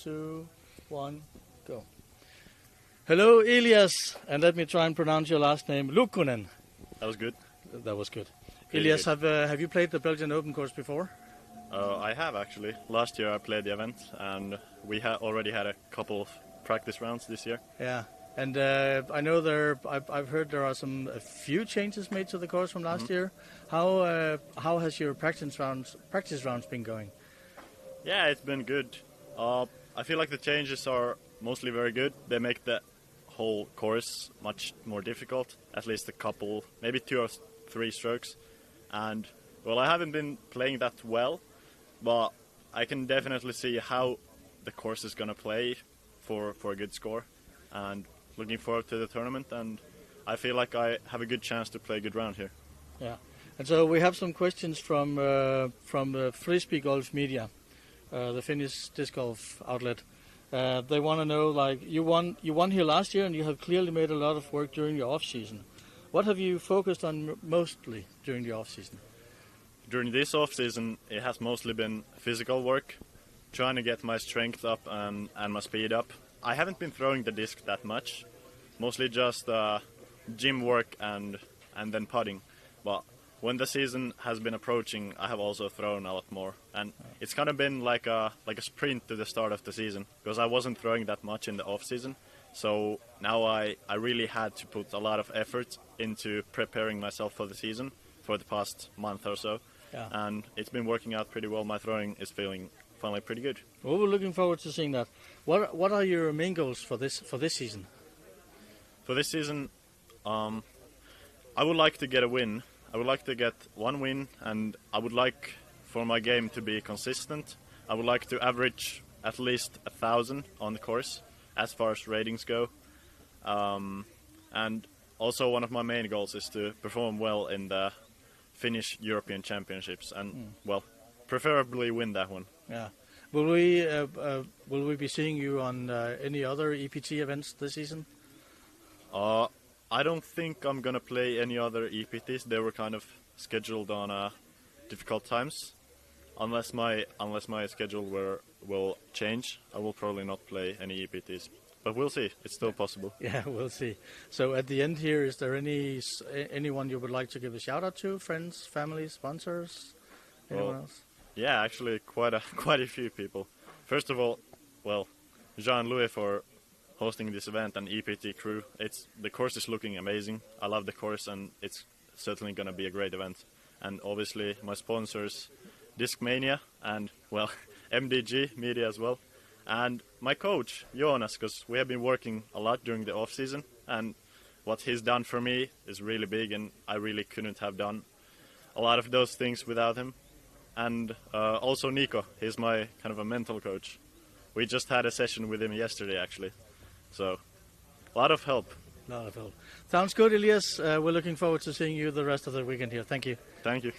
2, 1, go. Hello, Elias, and let me try and pronounce your last name, Luukkonen. That was good. That was good. really Elias, good. have you played the Belgian Open course before? I have actually. Last year I played the event, and we already had a couple of practice rounds this year. Yeah, and I know I've heard there are a few changes made to the course from last year. How has your practice rounds been going? Yeah, it's been good. I feel like the changes are mostly very good. They make the whole course much more difficult, at least a couple, maybe 2 or 3 strokes. And, well, I haven't been playing that well, but I can definitely see how the course is going to play for a good score. And looking forward to the tournament, and I feel like I have a good chance to play a good round here. Yeah, and so we have some questions from Frisbee Golf Media, the Finnish disc golf outlet. They want to know, like, you won here last year, and you have clearly made a lot of work during your off season. What have you focused on mostly during the off season? During this off season, it has mostly been physical work, trying to get my strength up and my speed up. I haven't been throwing the disc that much, mostly just gym work and then putting. But when the season has been approaching, I have also thrown a lot more, and it's kind of been like a sprint to the start of the season, because I wasn't throwing that much in the off season. So now I really had to put a lot of effort into preparing myself for the season for the past month or so. Yeah. And it's been working out pretty well. My throwing is feeling finally pretty good. Well, we're looking forward to seeing that. What are your main goals for this season? For this season, I would like to get a win. I would like to get one win, and I would like for my game to be consistent. I would like to average at least 1,000 on the course as far as ratings go. And also one of my main goals is to perform well in the Finnish European Championships and, well, preferably win that one. Yeah. Will we be seeing you on any other EPT events this season? I don't think I'm gonna play any other EPTs. They were kind of scheduled on difficult times. Unless my schedule will change, I will probably not play any EPTs. But we'll see. It's still possible. Yeah, we'll see. So at the end here, is there anyone you would like to give a shout out to? Friends, family, sponsors, anyone else? Yeah, actually, quite a few people. First of all, well, Jean-Louis for hosting this event and EPT crew. The course is looking amazing. I love the course, and it's certainly going to be a great event. And obviously, my sponsors, Discmania and, well, MDG Media as well. And my coach, Jonas, because we have been working a lot during the off-season, and what he's done for me is really big, and I really couldn't have done a lot of those things without him. And also Nico, he's my kind of a mental coach. We just had a session with him yesterday, actually. So, a lot of help. A lot of help. Sounds good, Elias. We're looking forward to seeing you the rest of the weekend here. Thank you. Thank you.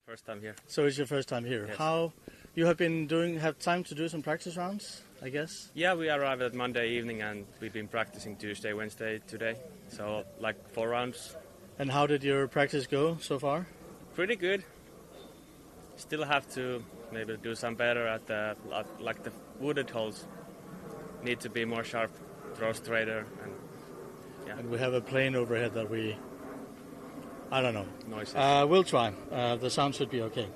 First time here. So it's your first time here. Yes. How you have time to do some practice rounds, I guess? Yeah, we arrived at Monday evening and we've been practicing Tuesday, Wednesday, today. So like 4 rounds. And how did your practice go so far? Pretty good. Still have to maybe do some better at the wooded holes. Need to be more sharp, throw straighter, and yeah. And we have a plane overhead that I don't know. Noises. We'll try. The sound should be okay.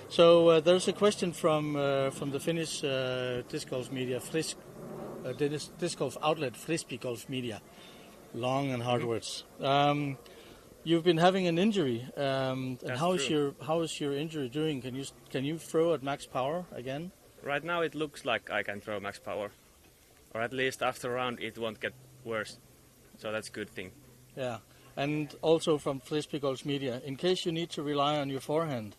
So there's a question from the Finnish disc golf media, disc golf outlet, Frisbee Golf Media. Long and hard words. You've been having an injury, and how is your injury doing? Can you throw at max power again? Right now it looks like I can throw max power, or at least after a round it won't get worse. So that's a good thing. Yeah, and also from Frisbee Golf Media, in case you need to rely on your forehand,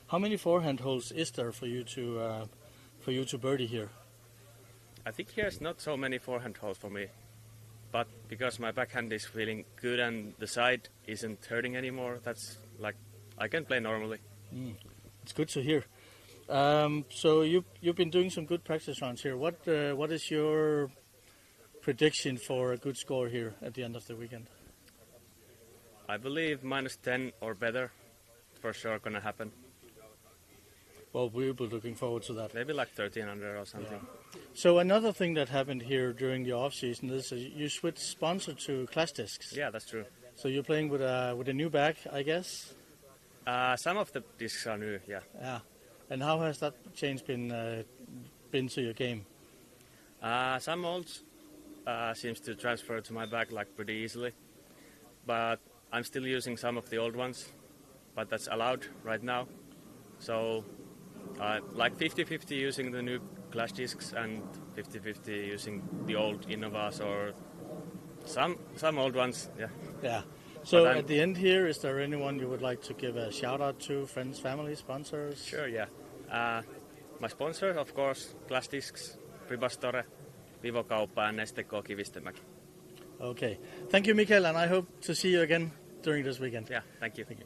how many forehand holes is there for you to birdie here? I think here's not so many forehand holes for me. But because my backhand is feeling good and the side isn't hurting anymore, that's like I can play normally. It's good to hear. So you've been doing some good practice rounds here. What is your prediction for a good score here at the end of the weekend? I believe -10 or better, for sure gonna happen. Well, we'll be looking forward to that. Maybe like 13 under or something. Yeah. So another thing that happened here during the off season is you switched sponsor to Class Discs. Yeah, that's true. So you're playing with a new bag, I guess. Some of the discs are new, yeah. Yeah. And how has that change been to your game? Some olds seems to transfer to my bag like pretty easily, but I'm still using some of the old ones, but that's allowed right now. So like 50-50 using the new Clash discs and 50-50 using the old Innovas or some old ones, yeah. Yeah. So at the end here, is there anyone you would like to give a shout out to? Friends, family, sponsors? Sure, yeah. My sponsor, of course, Clash discs, Ribastore, Vivokauppa and Neste K Kivistemäki. Okay. Thank you, Mikael, and I hope to see you again during this weekend. Yeah, thank you. Thank you.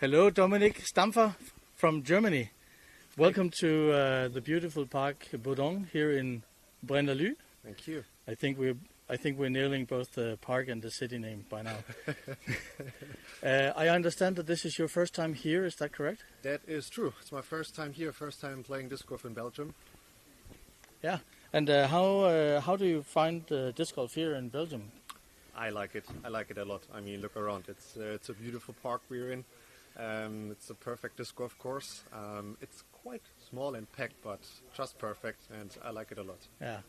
Hello, Dominik Stampfer from Germany. Welcome to the beautiful Park Bodong here in Brenna. Thank you. I think we're nailing both the park and the city name by now. I understand that this is your first time here. Is that correct? That is true. It's my first time here. First time playing disc golf in Belgium. Yeah. And how do you find disc golf here in Belgium? I like it. I like it a lot. I mean, look around. It's a beautiful park we're in. It's a perfect disc golf course. It's quite small and packed, but just perfect, and I like it a lot. Yeah.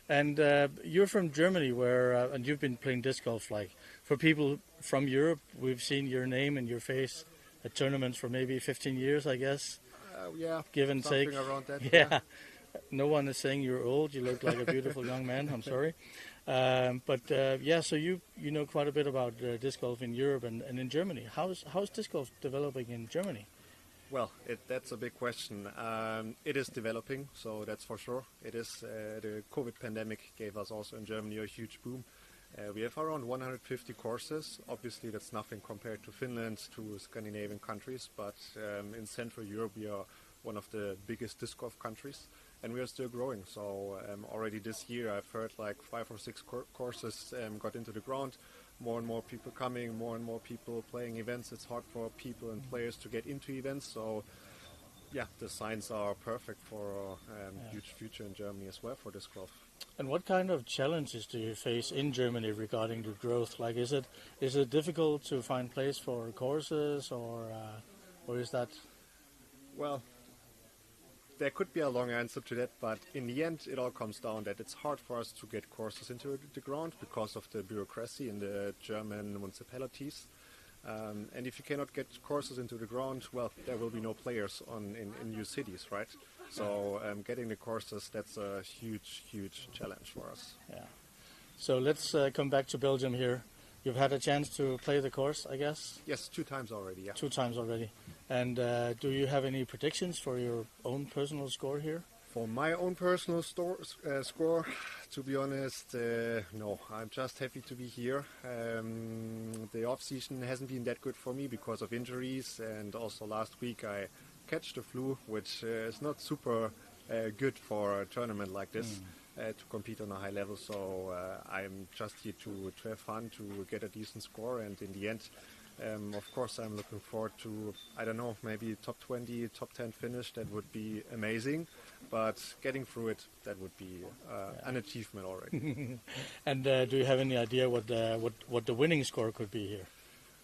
And you're from Germany, where and you've been playing disc golf. Like for people from Europe, we've seen your name and your face at tournaments for maybe 15 years, I guess. Yeah, give and take. something around that. Yeah. No one is saying you're old. You look like a beautiful young man. I'm sorry. So you know quite a bit about disc golf in Europe and in Germany. How's disc golf developing in Germany? Well, that's a big question. It is developing, so that's for sure. It is. The COVID pandemic gave us also in Germany a huge boom. We have around 150 courses. Obviously, that's nothing compared to Finland, to Scandinavian countries, but in Central Europe, we are one of the biggest disc golf countries. And we are still growing. So already this year, I've heard like 5 or 6 courses got into the ground. More and more people coming, more and more people playing events. It's hard for people and players to get into events. So, yeah, the signs are perfect for a huge future in Germany as well for disc golf. And what kind of challenges do you face in Germany regarding the growth? Like, is it difficult to find place for courses, or is that? Well, there could be a long answer to that, but in the end it all comes down that it's hard for us to get courses into the ground because of the bureaucracy in the German municipalities. And if you cannot get courses into the ground, well, there will be no players in new cities, right? So getting the courses, that's a huge challenge for us. Yeah. So let's come back to Belgium here. You've had a chance to play the course, I guess? Yes, 2 times already, yeah. 2 times already. And do you have any predictions for your own personal score here? For my own personal score, to be honest, no. I'm just happy to be here. The off-season hasn't been that good for me because of injuries, and also last week I catch the flu, which is not super good for a tournament like this. To compete on a high level, so I'm just here to have fun, to get a decent score, and in the end, of course, I'm looking forward to, I don't know, maybe top 20, top 10 finish. That would be amazing, but getting through it, that would be an achievement already. And do you have any idea what the winning score could be here?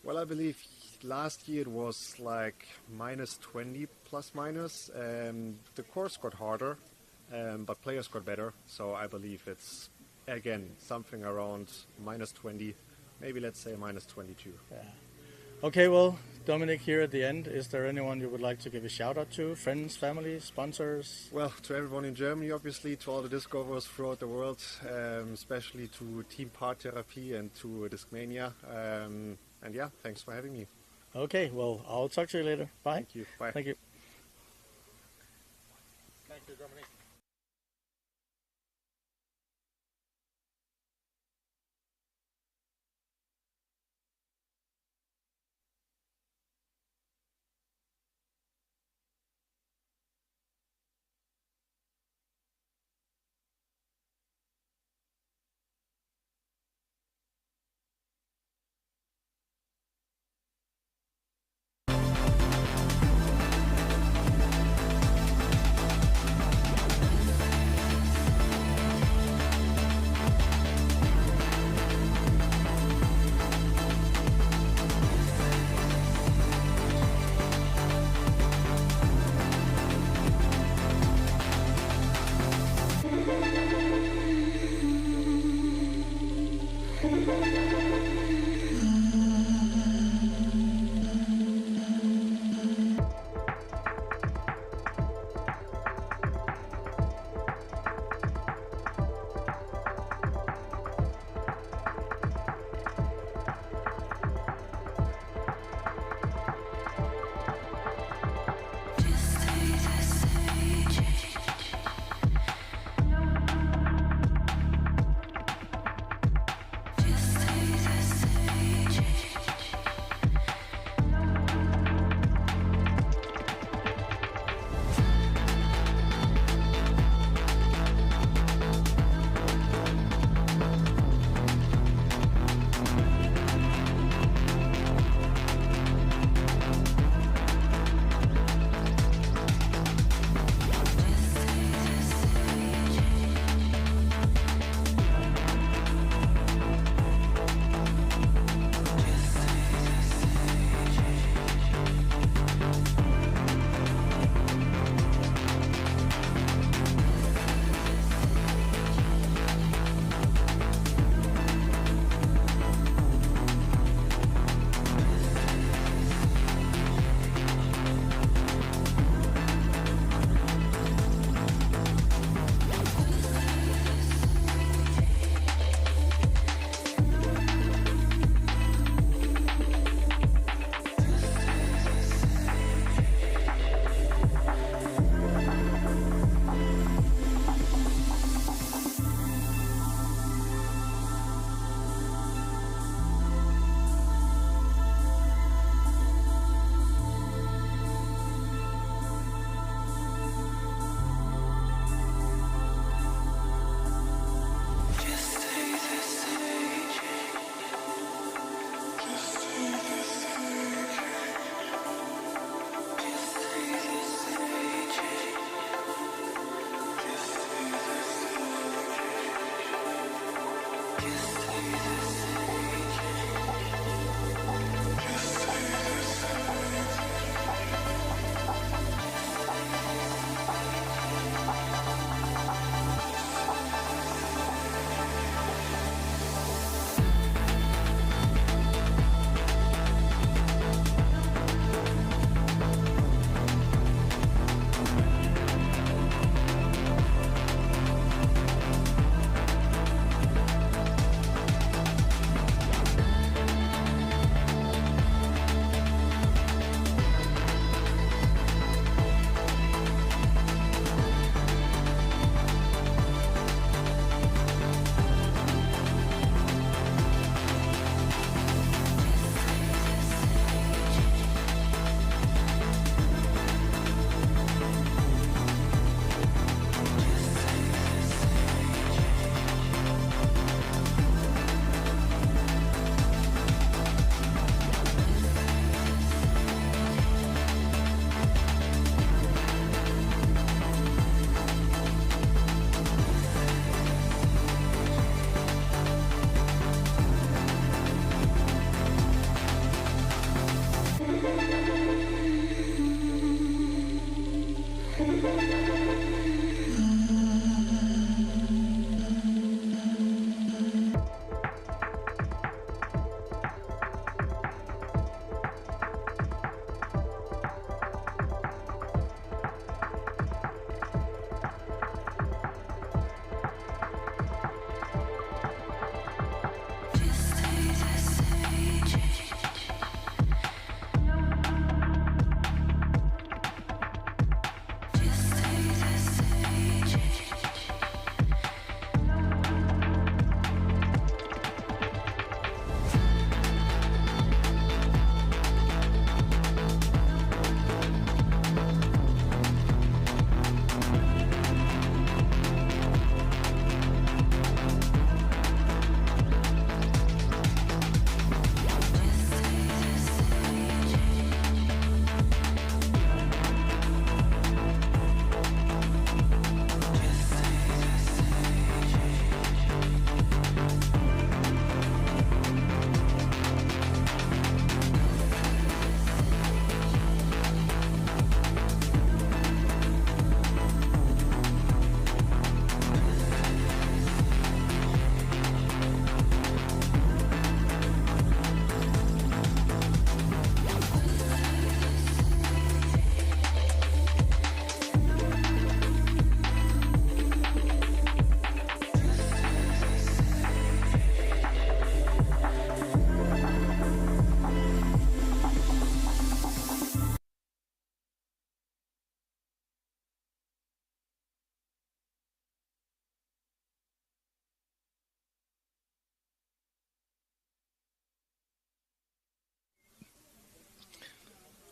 Well, I believe last year it was like -20 plus minus. The course got harder. But players got better, so I believe it's, again, something around -20, maybe let's say -22. Yeah. Okay, well, Dominik, here at the end, is there anyone you would like to give a shout-out to? Friends, family, sponsors? Well, to everyone in Germany, obviously, to all the disc golfers throughout the world, especially to Team Part Therapy and to Discmania. And yeah, thanks for having me. Okay, well, I'll talk to you later. Bye. Thank you. Bye. Thank you. Thank you, Dominik.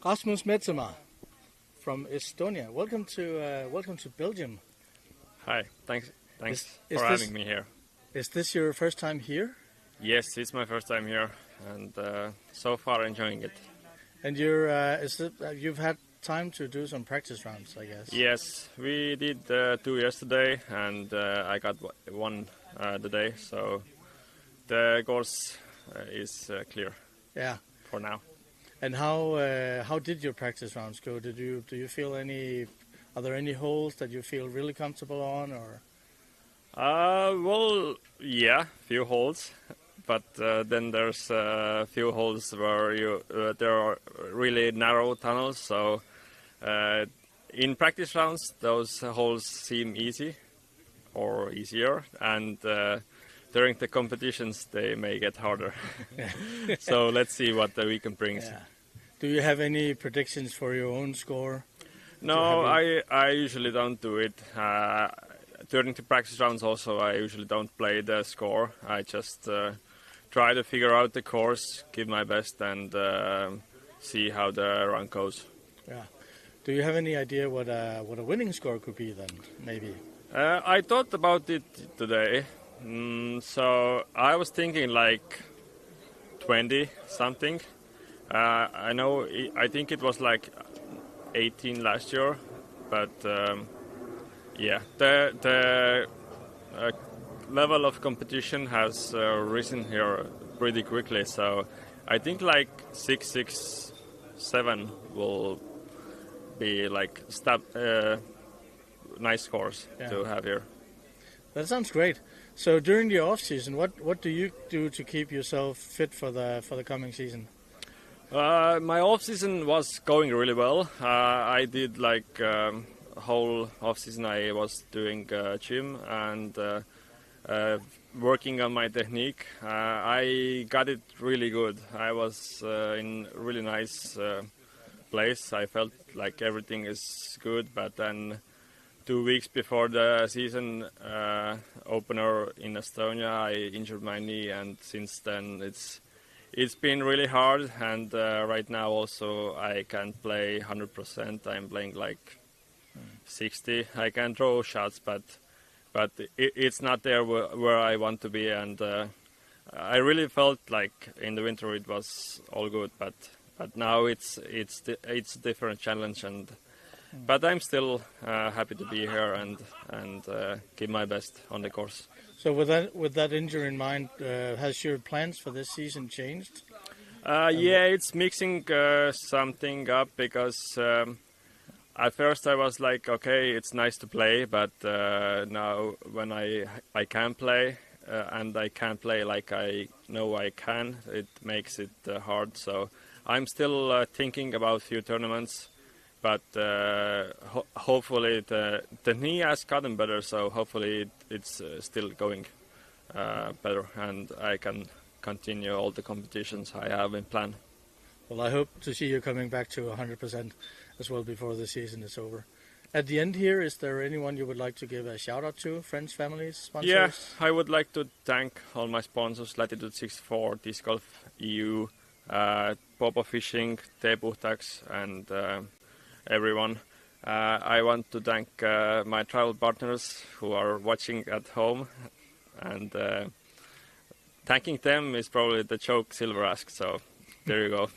Rasmus Metsamaa from Estonia. Welcome to Belgium. Hi, thanks Is for having me here. Is this your first time here? Yes, it's my first time here, and so far enjoying it. And you've had time to do some practice rounds, I guess. Yes, we did 2 yesterday, and I got one today, so the course is clear. Yeah. For now. And how did your practice rounds go? Do you feel are there any holes that you feel really comfortable on, or? Well, yeah, few holes, but then there's a few holes where there are really narrow tunnels. So in practice rounds, those holes seem easy or easier, and during the competitions they may get harder. So let's see what the weekend brings. Yeah. Do you have any predictions for your own score? No, I usually don't do it. During the practice rounds also, I usually don't play the score. I just try to figure out the course, give my best, and see how the run goes. Yeah. Do you have any idea what a winning score could be then, maybe? I thought about it today. So I was thinking like 20 something. I think it was like 18 last year, but yeah, the level of competition has risen here pretty quickly. So I think like 6, 6, 7 will be like nice scores to have here. That sounds great. So during the off season, what do you do to keep yourself fit for the coming season? My off season was going really well. I did like whole off season. I was doing gym and working on my technique. I got it really good. I was in really nice place. I felt like everything is good, but then 2 weeks before the season opener in Estonia, I injured my knee, and since then it's been really hard. And right now also I can't play 100%. I'm playing like 60. I can throw shots, but it's not there where I want to be. And I really felt like in the winter it was all good, but now it's a different challenge. But I'm still happy to be here and give my best on the course. So with that injury in mind, has your plans for this season changed? Yeah, it's mixing something up because at first I was like, okay, it's nice to play, but now when I can play and I can't play like I know I can, it makes it hard. So I'm still thinking about few tournaments. But hopefully the knee has gotten better, so hopefully it's still going better, and I can continue all the competitions I have in plan. Well, I hope to see you coming back to 100% as well before the season is over. At the end here, is there anyone you would like to give a shout out to? Friends, families, sponsors? Yeah, I would like to thank all my sponsors, Latitude 64, Disc Golf EU, Popo Fishing, Tõugjas, and everyone. I want to thank my travel partners who are watching at home, and thanking them is probably the joke Silver asked, so there you go.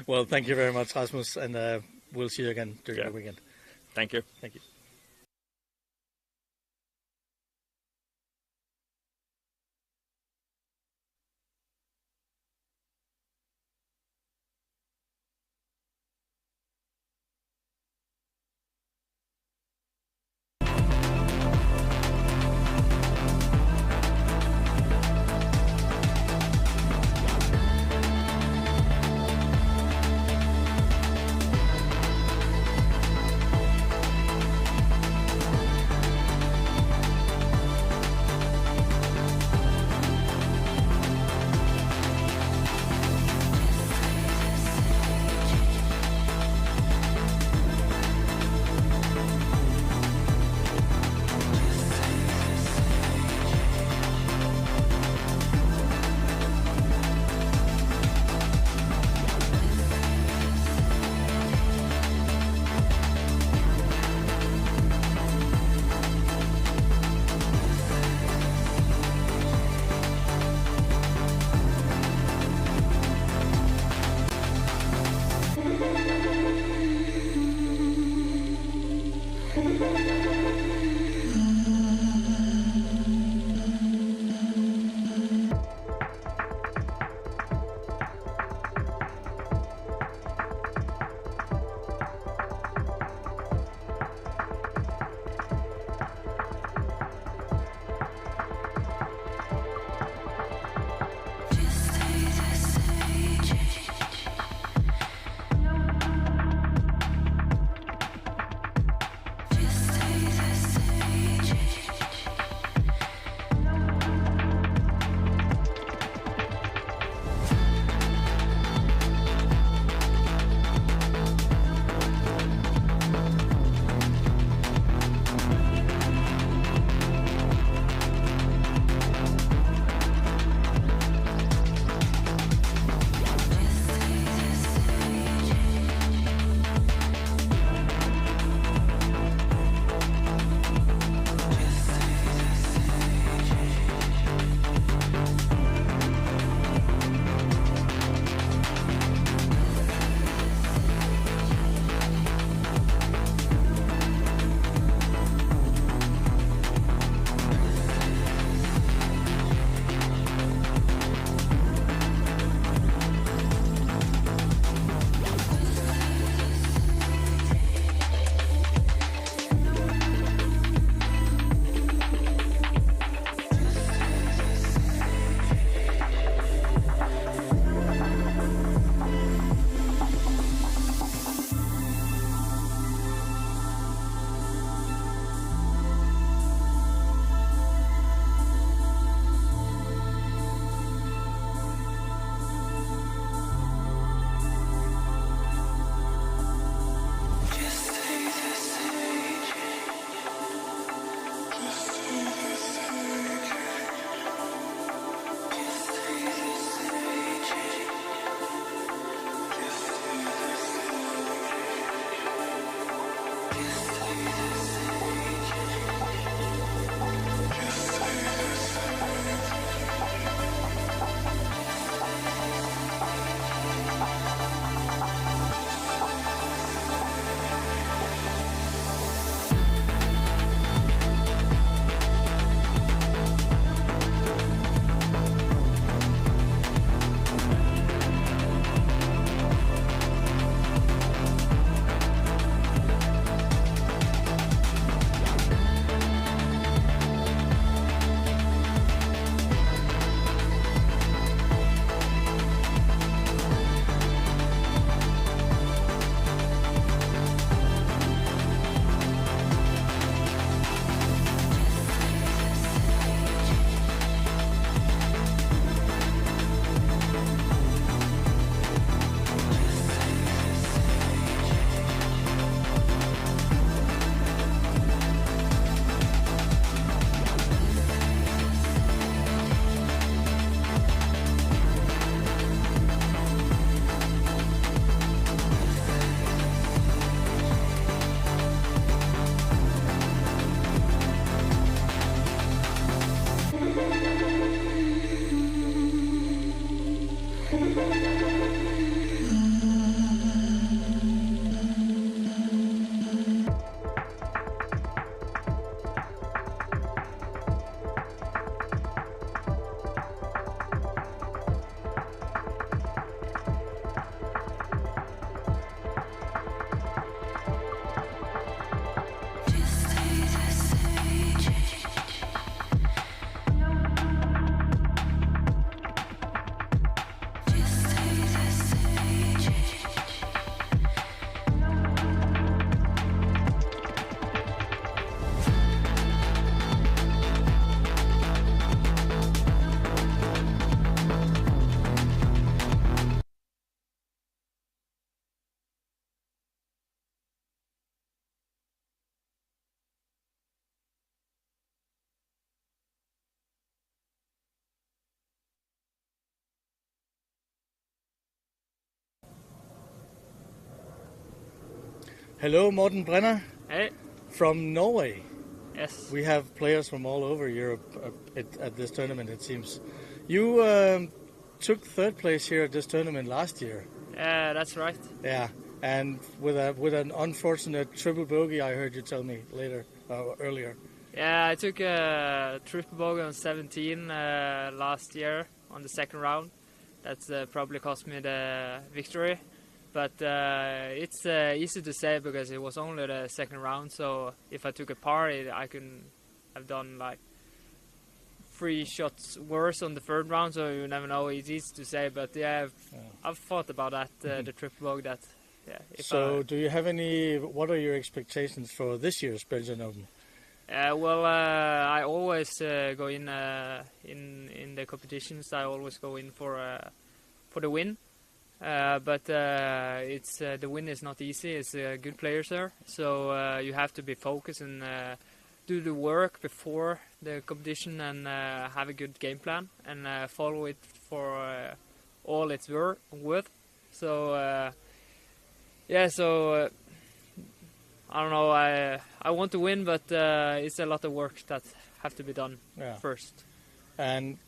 Well, thank you very much, Rasmus, and we'll see you again during the weekend. Thank you. Thank you. Hello, Morten Brenna. Hey. From Norway. Yes. We have players from all over Europe at this tournament, it seems. You took third place here at this tournament last year. Yeah, that's right. Yeah, and with an unfortunate triple bogey, I heard you tell me earlier. Yeah, I took a triple bogey on 17 last year on the second round. That's probably cost me the victory. But it's easy to say because it was only the second round. So if I took a par, I could have done like 3 shots worse on the third round. So you never know. It's easy to say, but yeah, I've thought about that. The triple bogey. That yeah. So do you have any? What are your expectations for this year's Belgian Open? Well, I always go in the competitions. I always go in for the win. But it's the win is not easy. It's good players there, so you have to be focused and do the work before the competition and have a good game plan and follow it for all it's worth. So yeah, so I don't know. I want to win, but it's a lot of work that have to be done first. And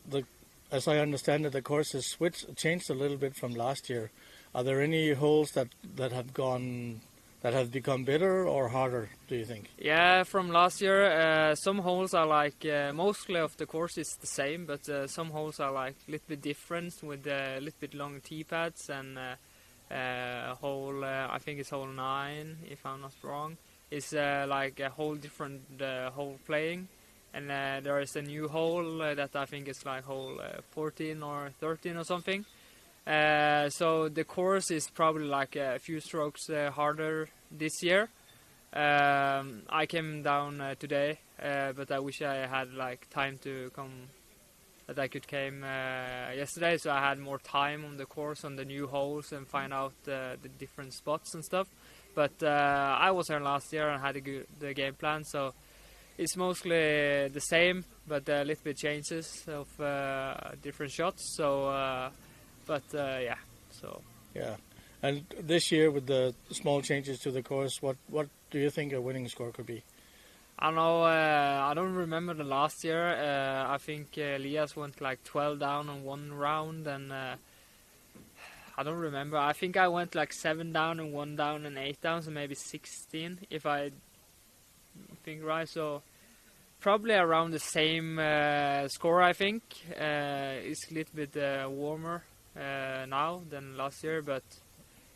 as I understand it, the course has changed a little bit from last year. Are there any holes that have become better or harder, do you think? Yeah, from last year, some holes are like mostly of the course is the same, but some holes are like a little bit different with a little bit long tee pads and hole. I think it's hole 9, if I'm not wrong. It's like a whole different hole playing. And there is a new hole that I think is like hole 14 or 13 or something. So the course is probably like a few strokes harder this year. I came down today, but I wish I had like time to come. That I could came yesterday, so I had more time on the course on the new holes and find out the different spots and stuff. But I was here last year and had the game plan, so. It's mostly the same, but a little bit changes of different shots. So, yeah. So. Yeah, and this year with the small changes to the course, what do you think a winning score could be? I don't know. I don't remember the last year. I think Elias went like 12 down on one round, and I don't remember. I think I went like 7 down and 1 down and 8 down, so maybe 16 if I think right. So. Probably around the same score, I think. It's a little bit warmer now than last year, but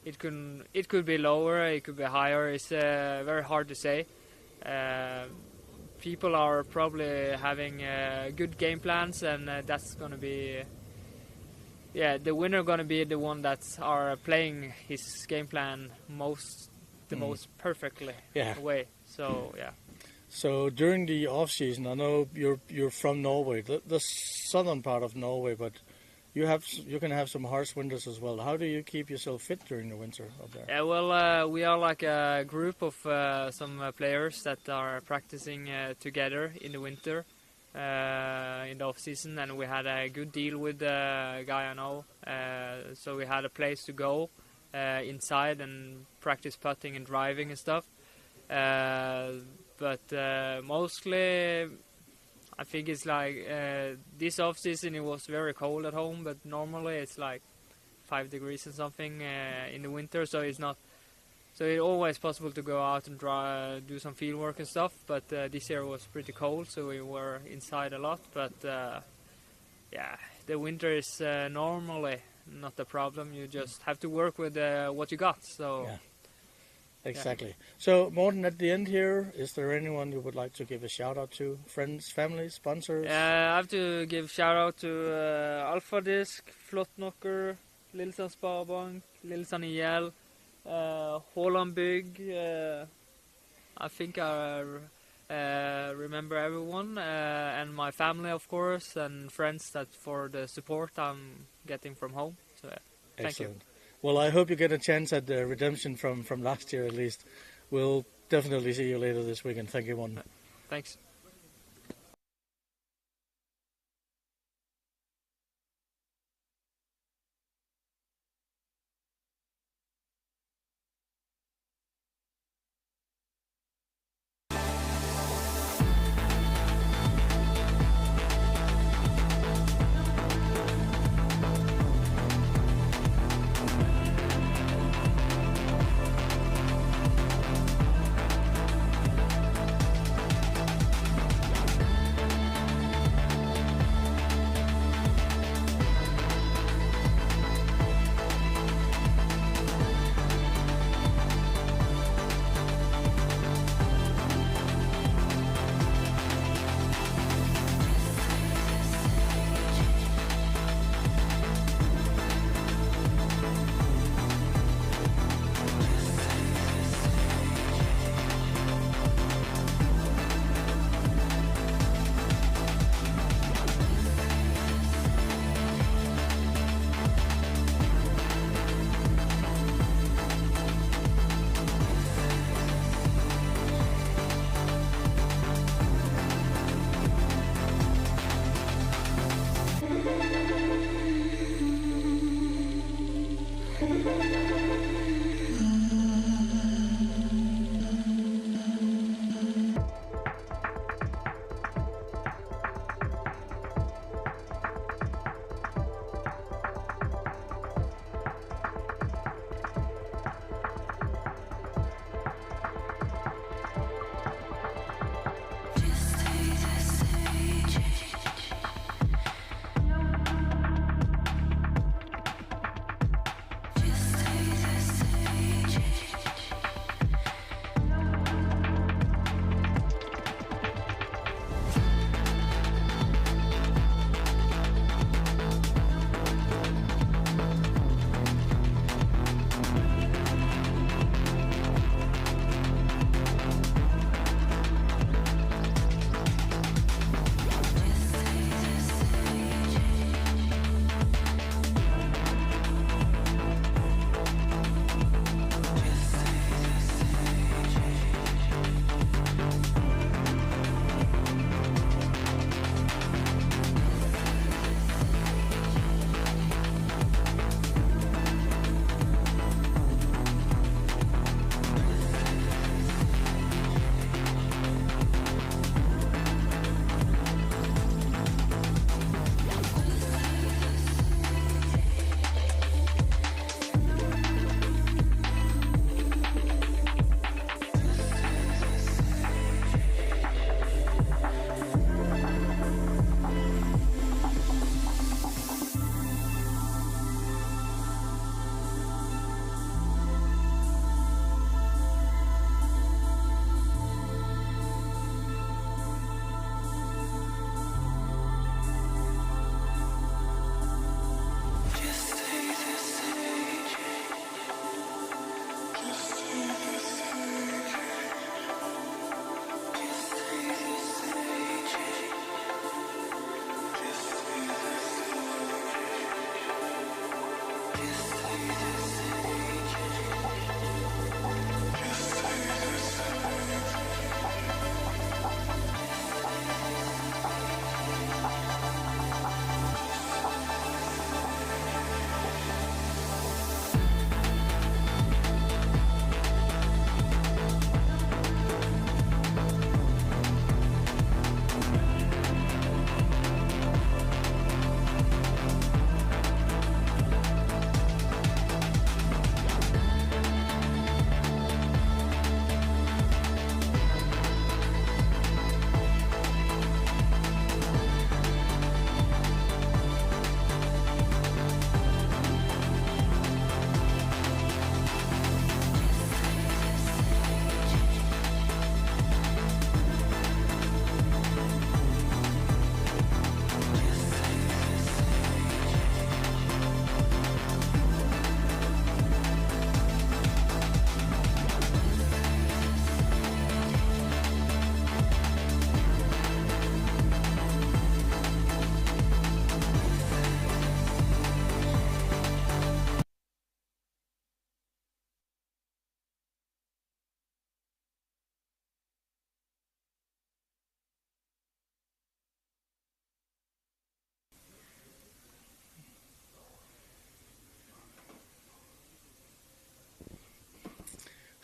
it could be lower, it could be higher. It's very hard to say. People are probably having good game plans, and that's going to be, the winner going to be the one that are playing his game plan most perfectly way. So yeah. So during the off season, I know you're from Norway, the southern part of Norway, but you can have some harsh winters as well. How do you keep yourself fit during the winter up there? Yeah, well, we are like a group of some players that are practicing together in the winter, in the off season, and we had a good deal with the guy I know. So we had a place to go inside and practice putting and driving and stuff. But mostly, I think it's like this off season it was very cold at home. But normally it's like 5 degrees and something in the winter, so it's not. So it's always possible to go out and do some field work and stuff. But this year was pretty cold, so we were inside a lot. But yeah, the winter is normally not a problem. You just have to work with what you got. So. Yeah. Exactly. Yeah. So, Morten, at the end here, is there anyone you would like to give a shout out to? Friends, family, sponsors? I have to give shout out to Alfa Disc, Flottnocker, Lillesand Sparbank, Lillesand IL, Håland Bygg. I think I remember everyone, and my family, of course, and friends that for the support I'm getting from home. So, thank you. Well, I hope you get a chance at the redemption from last year at least. We'll definitely see you later this weekend. Thank you, Morten. Thanks.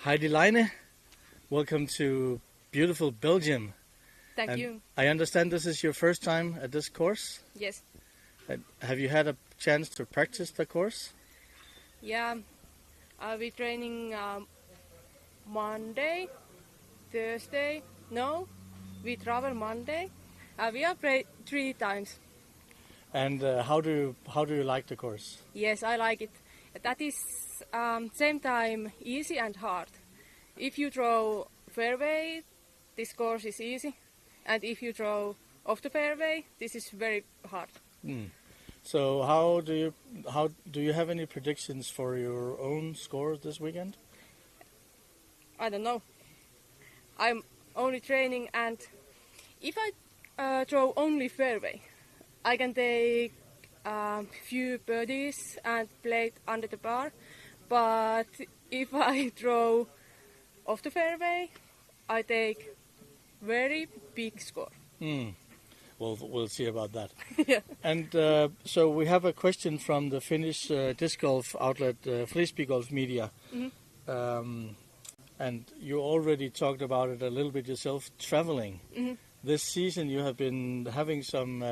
Heidi, Laine, welcome to beautiful Belgium. Thank you. I understand this is your first time at this course. Yes. Have you had a chance to practice the course? Yeah. We're training Monday, Thursday. No, we travel Monday. We have played 3 times. And how do you like the course? Yes, I like it. That is same time easy and hard. If you throw fairway, this course is easy, and if you throw off the fairway, this is very hard. So how do you have any predictions for your own score this weekend? I don't know. I'm only training, and if I throw only fairway, I can take few birdies and play it under the bar. But if I throw off the fairway, I take very big score. Well, we'll see about that. Yeah. And so we have a question from the Finnish disc golf outlet, Frisbee Golf Media. And you already talked about it a little bit yourself, traveling. This season you have been having some...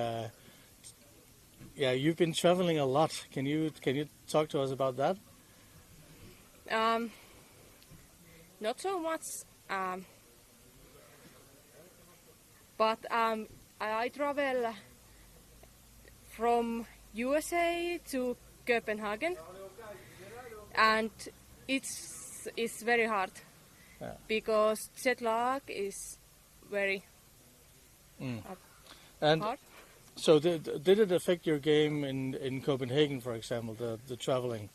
you've been traveling a lot. Can you talk to us about that? Not so much, but I travel from USA to Copenhagen, and it's very hard because jet lag is very and hard. So did it affect your game in Copenhagen, for example, the traveling?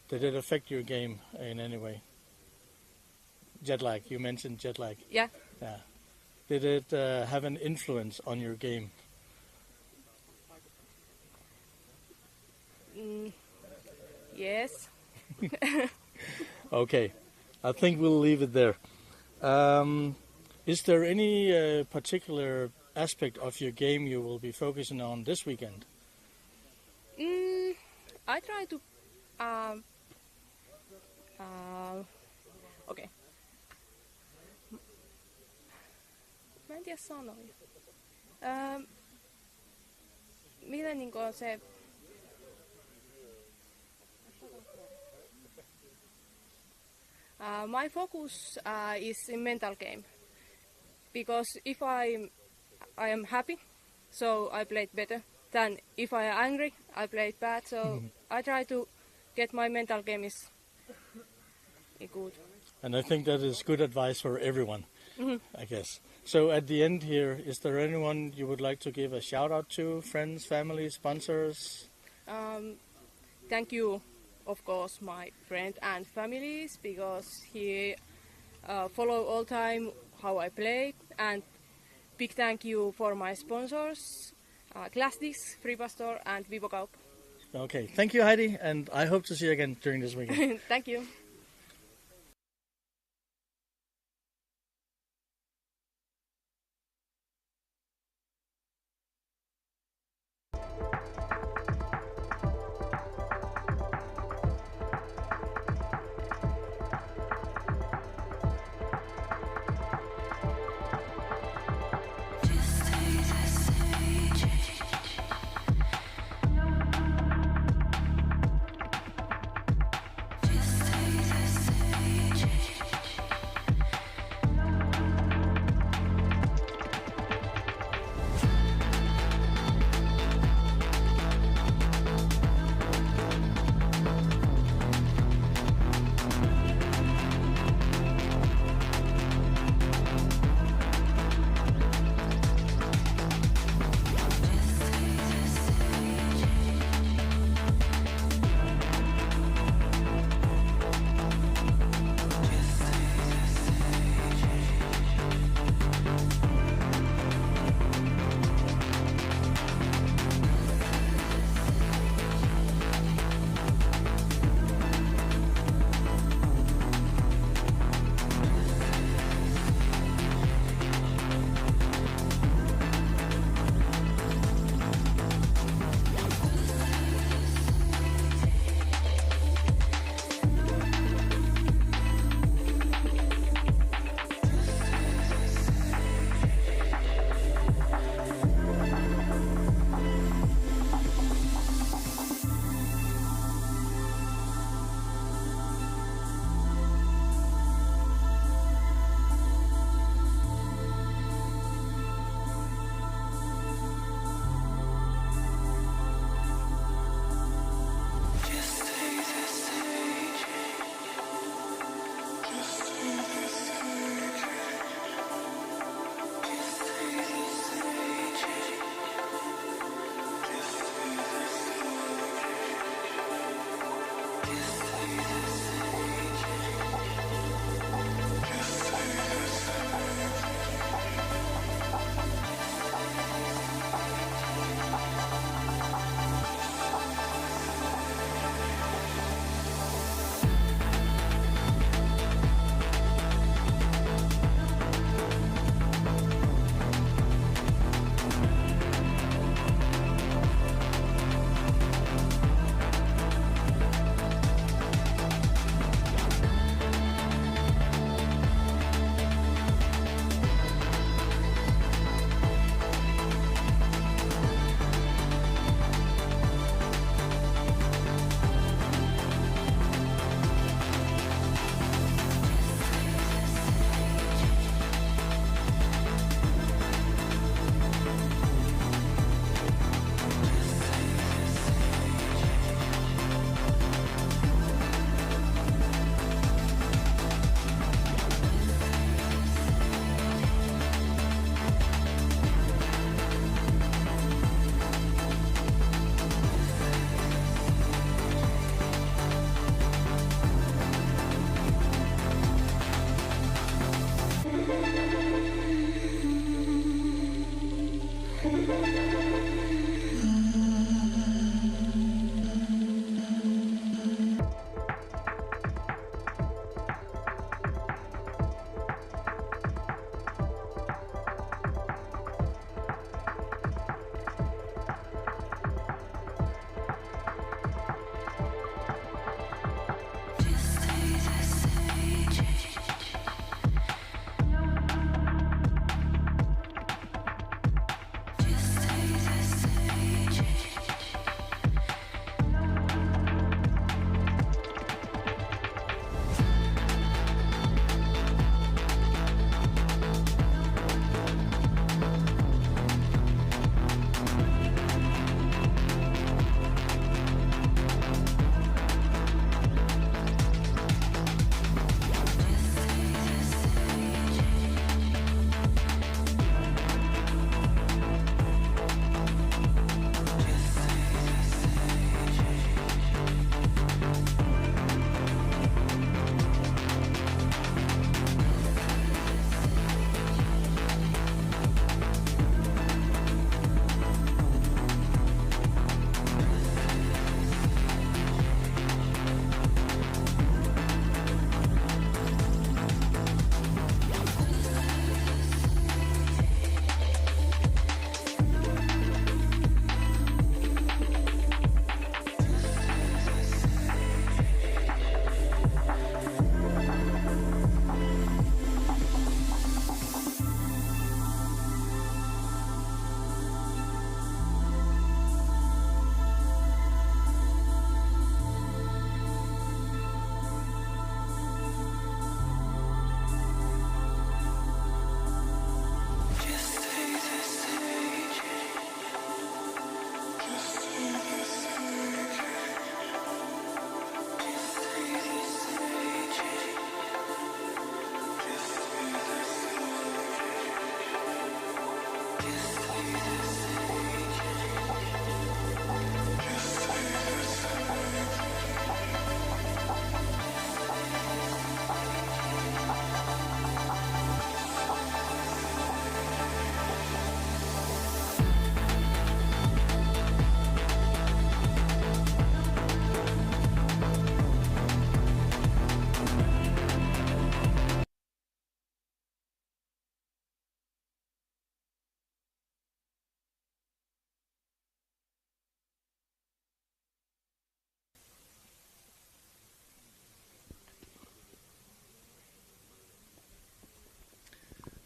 Did it affect your game in any way? Jet lag, you mentioned jet lag. Yeah. Did it have an influence on your game? Yes. Okay, I think we'll leave it there. Is there any particular aspect of your game you will be focusing on this weekend? I try to okei. Mä en tiedä sanoja. Miten niinku on se... my focus is in mental game. Because if I am happy, so I play it better. Than if I am angry, I play it bad. So I try to get my mental game is good. And I think that is good advice for everyone, I guess. So at the end here, is there anyone you would like to give a shout out to? Friends, family, sponsors? Thank you, of course, my friend and families, because he follow all time how I play. And big thank you for my sponsors, Glassdisc, Freepa Store and Vivo Kaup. Okay, thank you, Heidi, and I hope to see you again during this weekend. Thank you. Just take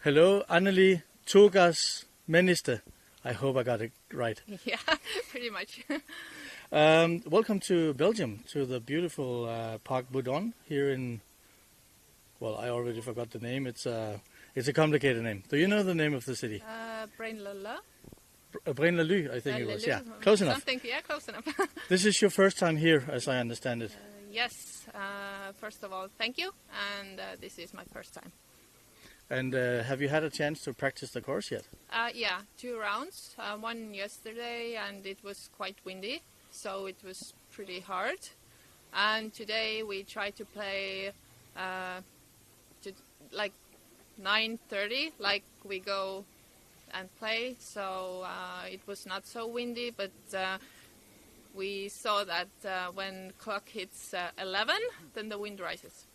Hello, Anneli, Tõugjas-Männiste. I hope I got it right. Yeah, pretty much. Welcome to Belgium, to the beautiful Park Boudon here in. Well, I already forgot the name. It's a complicated name. Do you know the name of the city? Brenna. Brenna, I think it was. Yeah, close enough. Something, yeah, close enough. This is your first time here, as I understand it. Yes. First of all, thank you. And this is my first time. And have you had a chance to practice the course yet? Yeah, 2 rounds. One yesterday, and it was quite windy, so it was pretty hard. And today we tried to play like 9:30, like we go and play. So it was not so windy, but we saw that when clock hits 11, then the wind rises.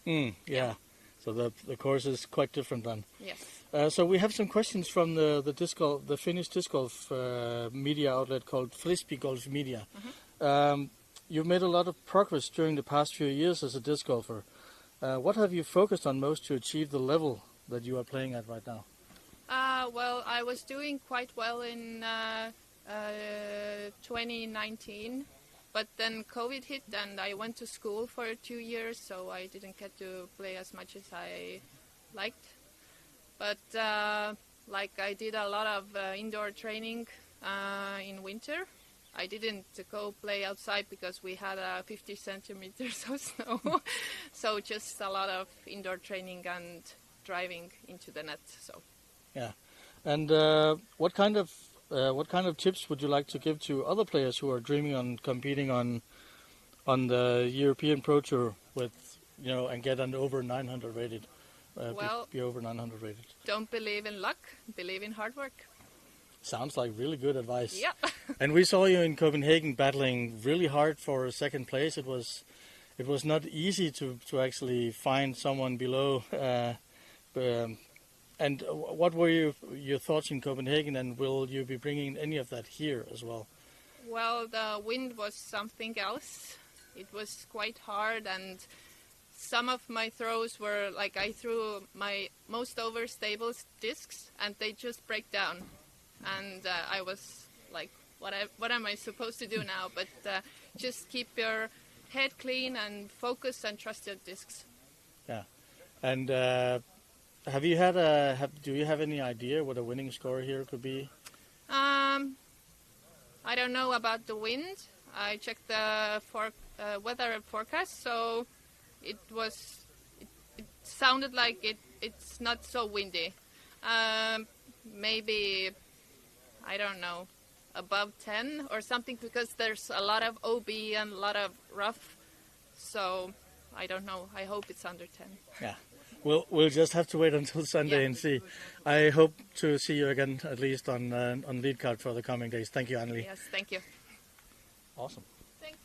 Yeah. So the course is quite different then. Yes. So we have some questions from the Finnish disc golf media outlet called Frisbee Golf Media. You've made a lot of progress during the past few years as a disc golfer. What have you focused on most to achieve the level that you are playing at right now? Well, I was doing quite well in 2019, but then COVID hit and I went to school for 2 years, so I didn't get to play as much as I liked. But like I did a lot of indoor training in winter. I didn't go play outside because we had 50 centimeters of snow, so just a lot of indoor training and driving into the net. So. Yeah, and what kind of tips would you like to give to other players who are dreaming on competing on the European Pro Tour with and get an over 900 rated? Be over 900 rated. Don't believe in luck. Believe in hard work. Sounds like really good advice. Yeah. And we saw you in Copenhagen battling really hard for second place. It was not easy to actually find someone below. And what were your thoughts in Copenhagen, and will you be bringing any of that here as well? Well, the wind was something else. It was quite hard, and some of my throws were like I threw my most overstable discs, and they just break down. And I was like, what am I supposed to do now? But just keep your head clean and focus and trust your discs. Yeah. And do you have any idea what a winning score here could be? I don't know about the wind. I checked the weather forecast, so it sounded like it's not so windy. Maybe, I don't know, above 10 or something, because there's a lot of OB and a lot of rough. So I don't know. I hope it's under 10. Yeah. We'll just have to wait until Sunday and see. I hope to see you again, at least on lead card for the coming days. Thank you, Anneli. Yes, thank you. Awesome. Thanks.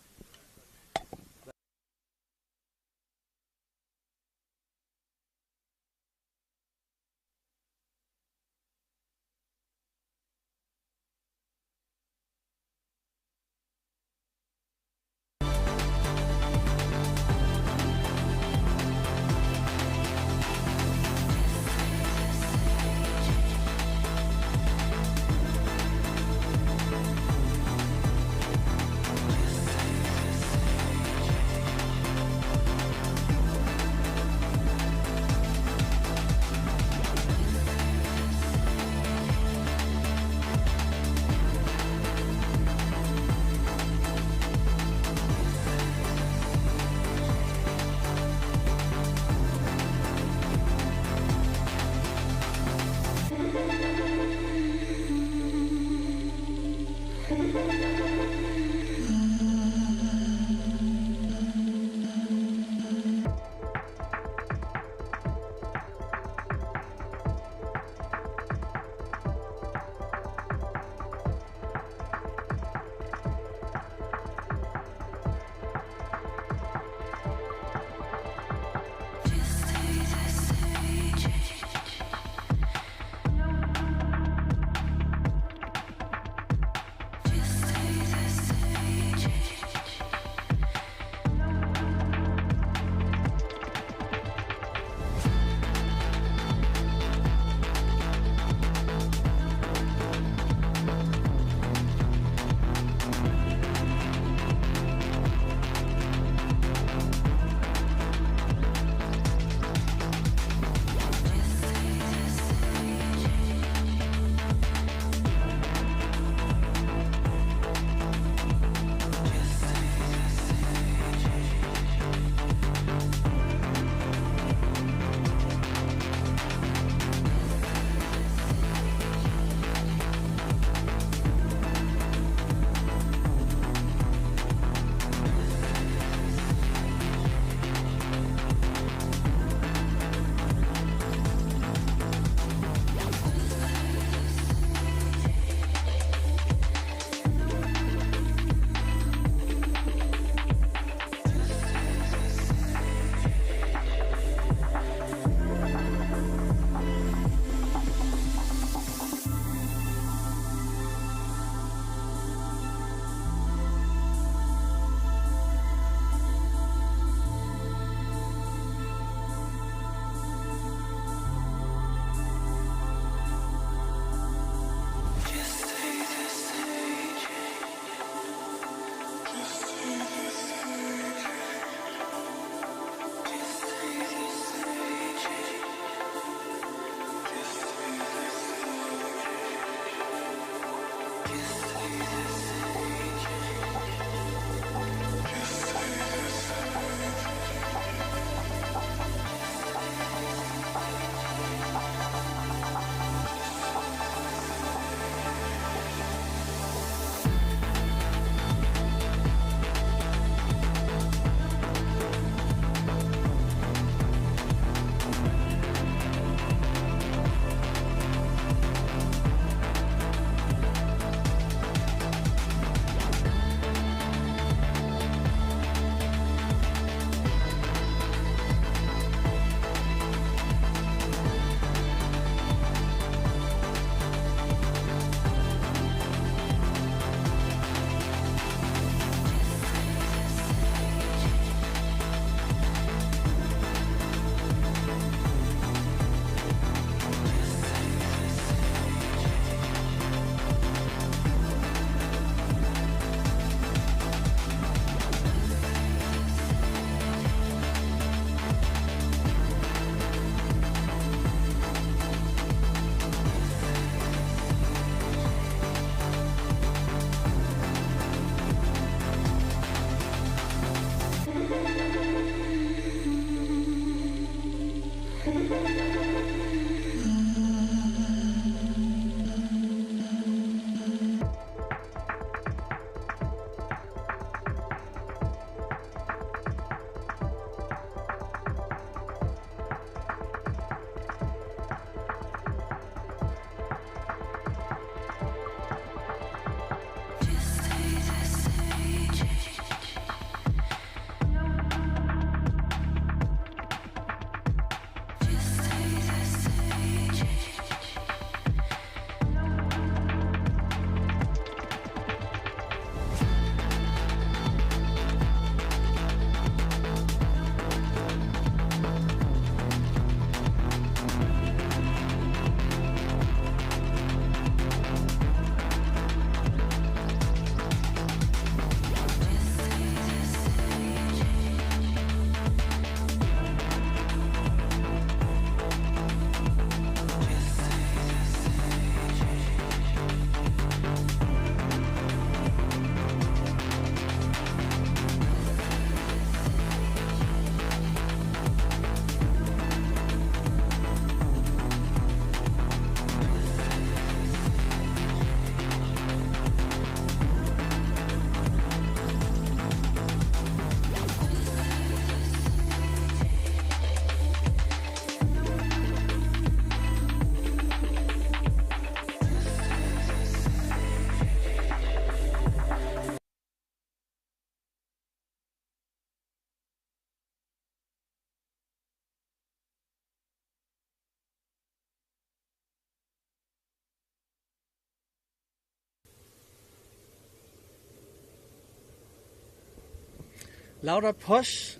Laura Posch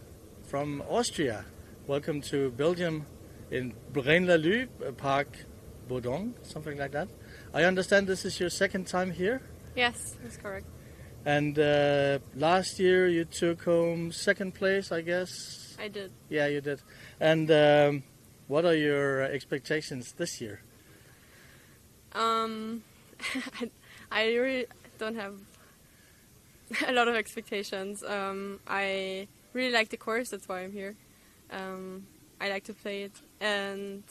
from Austria. Welcome to Belgium in Brenna, Park Bodong, something like that. I understand this is your second time here? Yes, that's correct. And last year you took home second place, I guess? I did. Yeah, you did. And what are your expectations this year? I really don't have a lot of expectations. I really like the course, that's why I'm here. I like to play it, and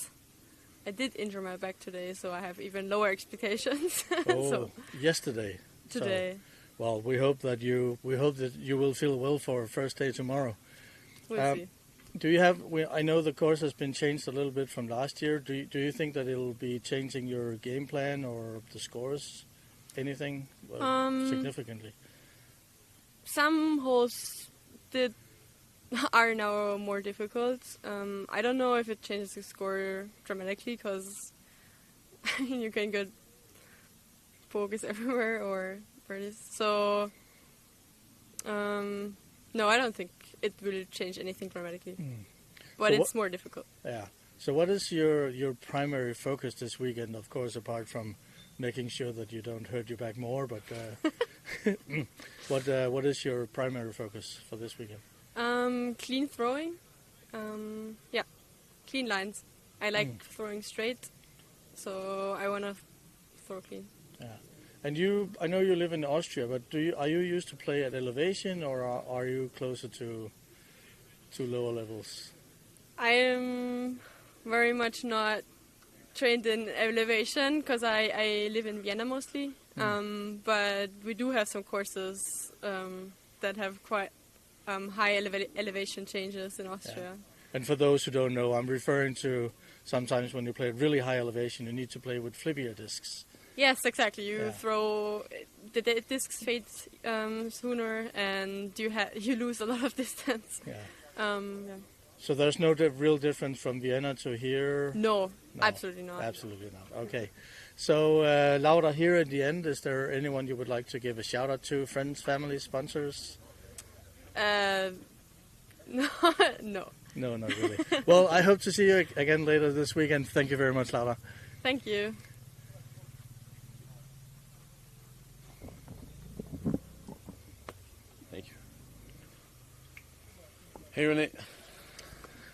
I did injure my back today, so I have even lower expectations. Oh, so, yesterday. today. So, well, we hope that you will feel well for first day tomorrow. We'll see. Do you have? I know the course has been changed a little bit from last year. Do you think that it'll be changing your game plan or the scores, anything significantly? Some holes are now more difficult. I don't know if it changes the score dramatically, because you can get focus everywhere or birdies. So no, I don't think it will change anything dramatically. But So it's more difficult. Yeah. So what is your primary focus this weekend? Of course, apart from making sure that you don't hurt your back more, but what is your primary focus for this weekend? Clean throwing. Clean lines. I like throwing straight, so I want to throw clean. Yeah. And I know you live in Austria, but are you used to play at elevation, or are you closer to lower levels? I am very much not trained in elevation, because I live in Vienna mostly. But we do have some courses that have quite high elevation changes in Austria. Yeah. And for those who don't know, I'm referring to sometimes when you play at really high elevation, you need to play with flippier discs. Yes, exactly. You throw the discs fade sooner, and you lose a lot of distance. Yeah. So there's no real difference from Vienna to here? No, absolutely not. Absolutely not. Okay. So Laura, here at the end, is there anyone you would like to give a shout out to? Friends, family, sponsors? No. No, not really. Well, I hope to see you again later this weekend. Thank you very much, Laura. Thank you. Thank you. Hey, René.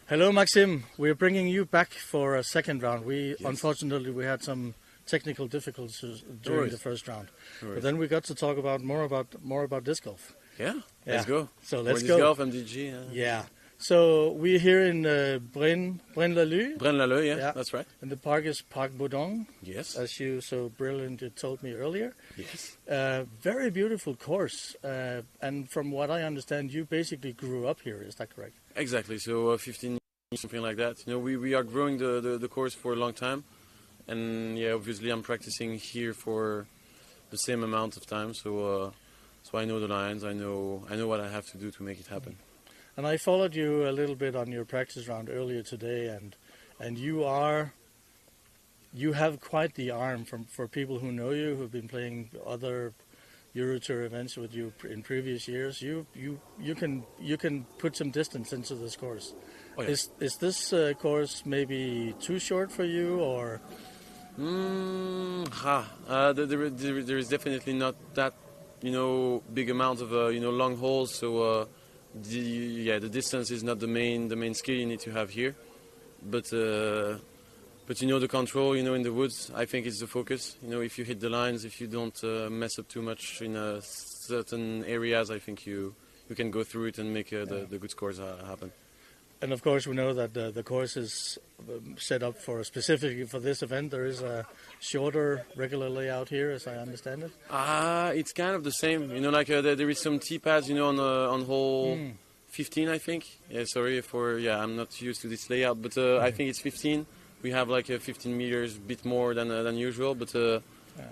Hello, Maxime. We're bringing you back for a second round. Unfortunately, we had some technical difficulties during the first round. But then we got to talk about more about disc golf. Yeah, let's go. So let's go. Disc golf, MDG. Yeah. So we're here in Brenna. Brenna, yeah, that's right. And the park is Park Bodong. Yes. As you so brilliantly told me earlier. Yes. Very beautiful course. And from what I understand, you basically grew up here. Is that correct? Exactly. So 15 years, something like that. You know, we are growing the course for a long time. And yeah, obviously I'm practicing here for the same amount of time. So I know the lines. I know what I have to do to make it happen. And I followed you a little bit on your practice round earlier today, and you have quite the arm for people who know you, who've been playing other Euro Tour events with you in previous years. You can put some distance into this course. Oh, yeah. Is this course maybe too short for you, or? There is definitely not that big amount of long holes. So. The distance is not the main skill you need to have here, but the control, in the woods, I think is the focus. If you hit the lines, if you don't mess up too much in certain areas, I think you can go through it and make the good scores happen. And of course, we know that the course is set up specifically for this event. There is a shorter regular layout here, as I understand it. It's kind of the same. There is some tee pads, on hole 15, I think. Yeah, sorry I'm not used to this layout, but I think it's 15. We have 15 meters, a bit more than usual. But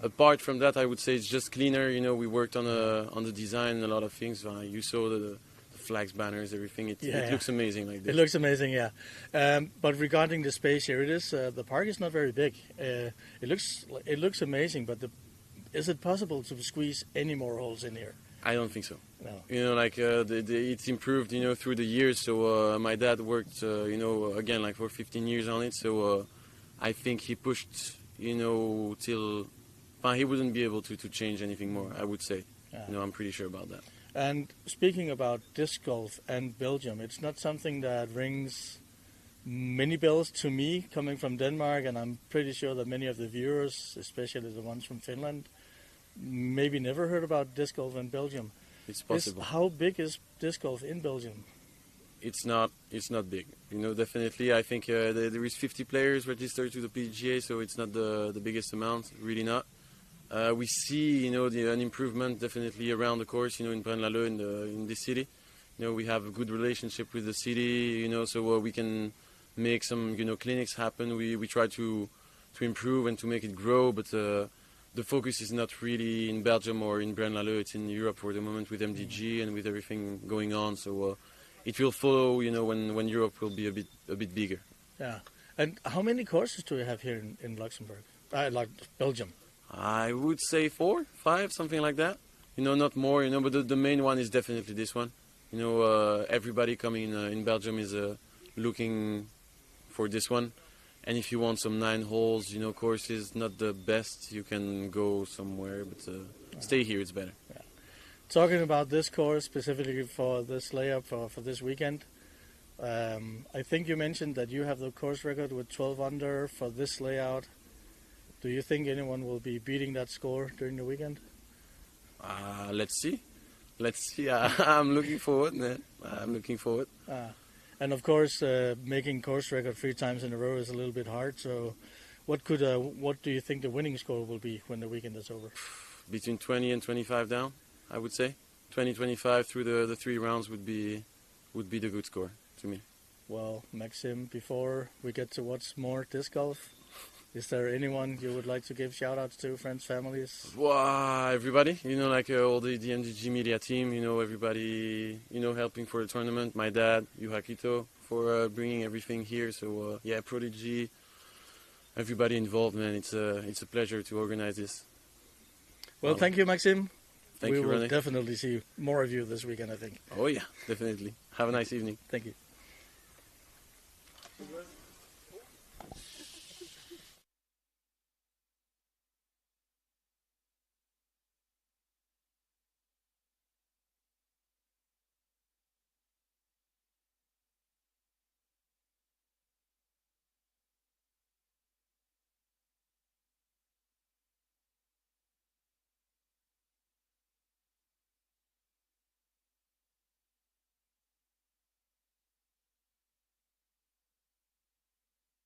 apart from that, I would say it's just cleaner. We worked on the design, a lot of things. You saw the flags, banners, everything. It looks amazing like this. It looks amazing, yeah. But regarding the space here, it is the park is not very big. It looks amazing, but is it possible to squeeze any more holes in here? I don't think so. No. You know, like it's improved, you know, through the years. So my dad worked, you know, again like for 15 years on it. So I think he pushed, you know, till he wouldn't be able to change anything more. I would say. Yeah. You know, I'm pretty sure about that. And speaking about disc golf and Belgium, it's not something that rings many bells to me coming from Denmark, and I'm pretty sure that many of the viewers, especially the ones from Finland, maybe never heard about disc golf in Belgium. It's possible. How big is disc golf in Belgium? It's not big. You know, definitely. I think there is 50 players registered to the PGA, so it's not the biggest amount. Really not. We see, you know, an improvement definitely around the course. You know, in Brenna in this city. You know, we have a good relationship with the city. You know, so we can make some, you know, clinics happen. We try to improve and to make it grow, but the focus is not really in Belgium or in Brenna. It's in Europe for the moment with MDG and with everything going on. So it will follow, you know, when Europe will be a bit bigger. Yeah. And how many courses do you have here in Luxembourg? Like Belgium? I would say 4, 5, something like that. You know, not more. You know, but the main one is definitely this one. You know, everybody coming in Belgium is looking for this one. And if you want some 9 holes, you know, courses, not the best, you can go somewhere, but stay here, it's better. Yeah. Talking about this course, specifically for this layup for this weekend, I think you mentioned that you have the course record with 12 under for this layout. Do you think anyone will be beating that score during the weekend? Let's see. Let's see. I'm looking forward, man. I'm looking forward. And of course, making course record 3 times in a row is a little bit hard. So, what do you think the winning score will be when the weekend is over? Between 20 and 25 down, I would say. 20, 25 through the 3 rounds would be the good score to me. Well, Maxime, before we get to what's more disc golf, is there anyone you would like to give shout-outs to, friends, families? Wow, everybody, you know, like all the MDG media team, you know, everybody, you know, helping for the tournament. My dad, Yuhakito, for bringing everything here. So, yeah, Prodigy, everybody involved, man. It's a pleasure to organize this. Well, thank you, Maxime. Thank you, We will René. definitely see more of you this weekend, I think. Oh, yeah, definitely. Have a nice evening. Thank you.